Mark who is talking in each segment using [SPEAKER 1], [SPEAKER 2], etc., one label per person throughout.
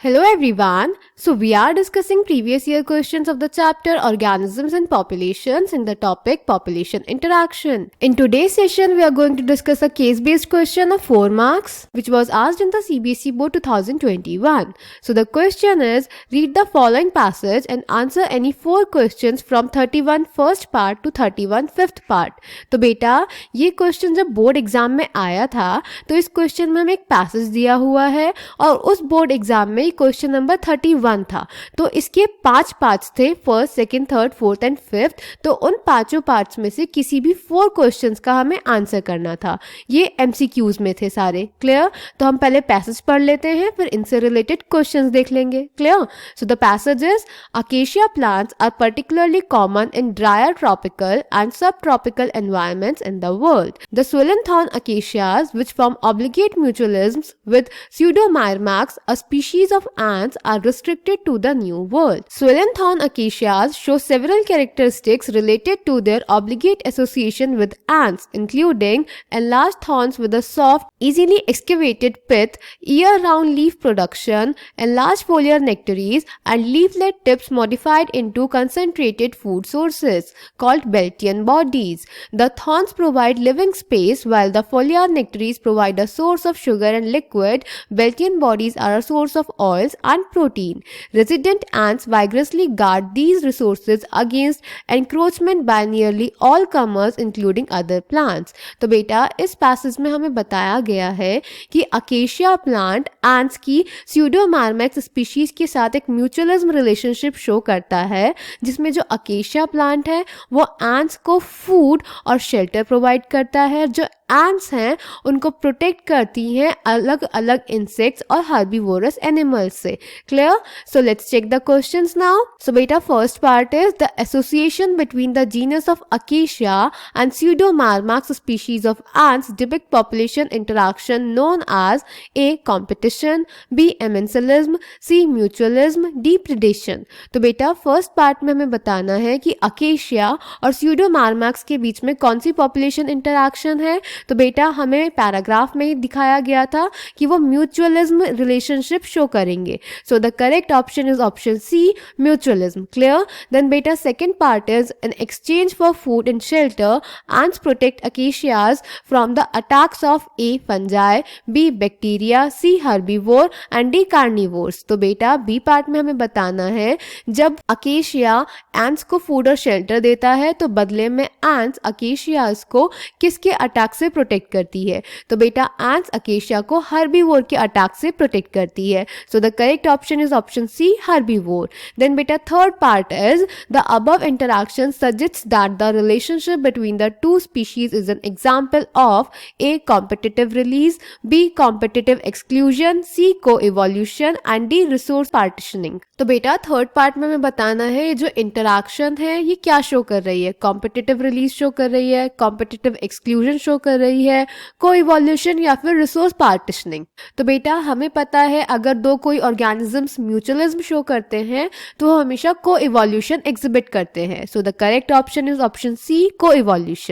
[SPEAKER 1] Hello everyone. So we are discussing previous year questions of the chapter Organisms and Populations in the topic Population Interaction. In today's session we are going to discuss a case based question of 4 marks which was asked in the CBSE board 2021. So the question is, read the following passage and answer any 4 questions from 31 first part to 31 fifth part. तो बेटा ये question जब board exam में आया था तो इस question में हमें एक पैसेज दिया हुआ है और उस बोर्ड एग्जाम में क्वेश्चन नंबर 31 था। तो इसके 5 पार्ट्स थे, first, second, third, fourth and fifth. तो उन पांचों पार्ट्स में से किसी भी 4 क्वेश्चंस का हमें आंसर करना था। ये एमसीक्यूज में थे सारे। क्लियर? तो हम पहले पैसेज पढ़ लेते हैं, फिर इनसे रिलेटेड क्वेश्चंस देख लेंगे। Clear? So the passage is, acacia plants are particularly common in dryer tropical and sub tropical environments in the world. The swollen thorn acacias, which form obligate mutualisms with Pseudomyrmex, a species of ants, are restricted to the New World. Swollen thorn acacias show several characteristics related to their obligate association with ants, including enlarged thorns with a soft, easily excavated pith, year-round leaf production, enlarged foliar nectaries, and leaflet tips modified into concentrated food sources called Beltian bodies. The thorns provide living space while the foliar nectaries provide a source of sugar and liquid. Beltian bodies are a source of oils and protein. Resident ants vigorously guard these resources against encroachment by nearly all comers including other plants. तो बेटा इस passage में हमें बताया गया है कि acacia plant ants की स्यूडोमार्मेक्स स्पीशीज के साथ एक म्यूचुअलिज्म रिलेशनशिप शो करता है, जिसमें जो अकेशिया प्लांट है वो एंट्स को फूड और शेल्टर प्रोवाइड करता है। जो एंट्स हैं उनको प्रोटेक्ट करती हैं अलग अलग इंसेक्ट्स और हर्बीवोरस एनिमल्स से। Clear? So let's check the questions now. So बेटा first part is the association between the genus of acacia and Pseudomyrmex species of ants depict population interaction known as A. competition, B. amensalism, C. mutualism, D. predation। तो बेटा first part में हमें बताना है कि acacia और Pseudomyrmex के बीच में कौन सी पॉपुलेशन इंटरैक्शन है। तो बेटा हमें पैराग्राफ में ही दिखाया गया था कि वो म्यूचुअलिज्म रिलेशनशिप शो करेंगे। So the correct option is option C, mutualism. Clear? Then बेटा second part is an exchange for food and shelter, ants protect acacias from the attacks of A. fungi, B. bacteria, C. herbivore and D. carnivores। तो बेटा B part में हमें बताना है जब acacia ants को food और शेल्टर देता है तो बदले में एंट्स अकेशियाज को किसके अटैक से प्रोटेक्ट करती है। तो बेटा एंट्स अकेशिया को हर्बीवोर के अटैक से प्रोटेक्ट करती है। So the correct option is option C, herbivore. Then बेटा third part is the above interaction suggests that the relationship between the two species is an example of A. competitive release, B. competitive exclusion, C. co-evolution and D. resource partitioning। तो बेटा third part में हमें बताना है ये जो interaction है ये क्या शो कर रही है। कॉम्पिटिटिव रिलीज शो कर रही है, कॉम्पिटिटिव एक्सक्लूजन शो कर रही है, को-इवोल्यूशन या फिर रिसोर्स पार्टिशनिंग। तो बेटा हमें पता है अगर दो कोई ऑर्गेनिजम्स म्यूचुअलिज्म शो करते हैं तो वो हमेशा को-इवोल्यूशन एग्जिबिट करते हैं। So the correct option is option C, coevolution.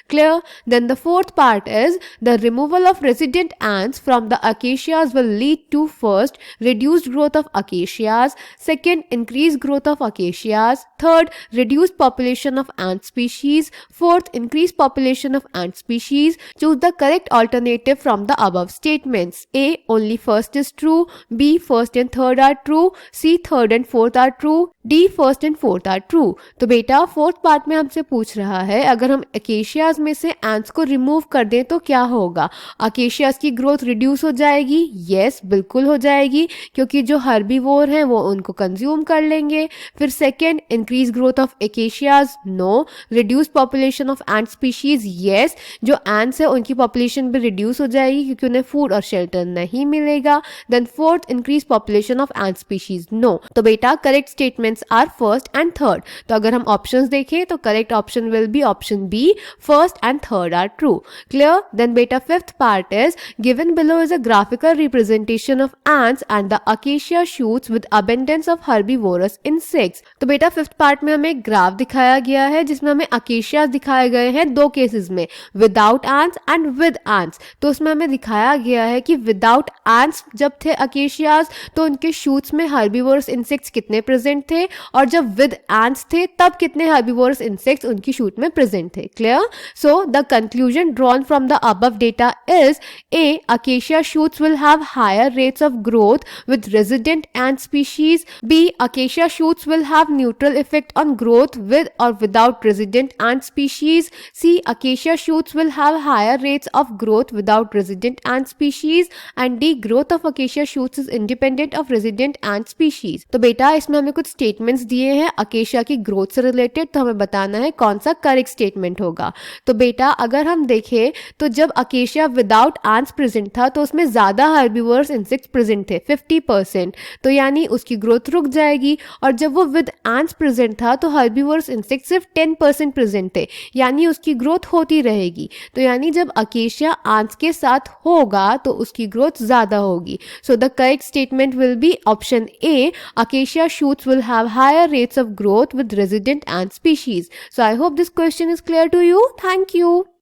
[SPEAKER 1] Clear? Then the fourth part is the removal of resident ants from the acacias will lead to first, reduced growth of acacias, second, increased growth of acacias, third, reduced population of ant species, fourth, increased population of ant species. Choose the correct alternative from the above statements. A. Only first is true, B. First and third are true, C. Third and fourth are true, D. First and fourth are true। तो बेटा fourth part में हमसे पूछ रहा है अगर हम अकेशियाज में से एंट्स को रिमूव कर दें तो क्या होगा। अकेशियाज की ग्रोथ रिड्यूस हो जाएगी। यस, बिल्कुल हो जाएगी क्योंकि जो हर्बीवोर हैं वो उनको कंज्यूम कर लेंगे। फिर second, increase growth of acacias, no. Reduce population of ant species, yes, जो एंट्स है उनकी पॉपुलेशन भी रिड्यूस हो जाएगी क्योंकि उन्हें फूड और शेल्टर नहीं मिलेगा। Then fourth, increase population of ant species, no. तो बेटा correct statements are first and third. तो अगर हम ऑप्शंस देखें तो correct option will be option B, first and third are true. Clear? Then beta fifth part is given below is a graphical representation of ants and the acacia shoots with abundance of herbivorous insects। तो बेटा fifth part में हमें एक graph दिखाया गया है जिसमें हमें अकेशियाज दिखाए गए हैं दो केसेस में, without ants and with ants। तो उसमें हमें दिखाया गया है कि विदाउट ants जब थे अकेशियाज तो उनके शूट्स में हर्बीवोरस इंसेक्ट्स कितने प्रेजेंट थे, और जब विद ants थे तब कितने हर्बीवोरस इंसेक्ट्स उनकी शूट में प्रेजेंट थे। Clear? So the conclusion drawn from the above data is A. Acacia shoots will have higher rates of growth with resident ant species. B. Acacia shoots will have neutral effect on growth with or without resident ant species. C. Acacia shoots will have higher rates of growth without resident ant species. And D. Growth of acacia shoots is independent of resident ant species. तो बेटा इसमें हमें कुछ statements दिए हैं acacia की growth से related, तो हमें बताना है कौन सा करेक्ट स्टेटमेंट होगा। तो बेटा अगर हम देखें तो जब अकेशिया विदाउट आंट्स प्रेजेंट था तो उसमें ज़्यादा हर्बीवर्स इंसेक्ट्स प्रेजेंट थे 50%, तो यानी उसकी ग्रोथ रुक जाएगी। और जब वो विद आंट्स प्रेजेंट था तो हर्बीवर्स इंसेक्ट्स सिर्फ 10% प्रेजेंट थे, यानी उसकी ग्रोथ होती रहेगी। तो यानी जब अकेशिया आंट्स के साथ होगा तो उसकी ग्रोथ ज़्यादा होगी। So the correct statement will be option A, acacia shoots will have higher rates of growth with resident ant species. So I hope this question is clear to you. Thank you.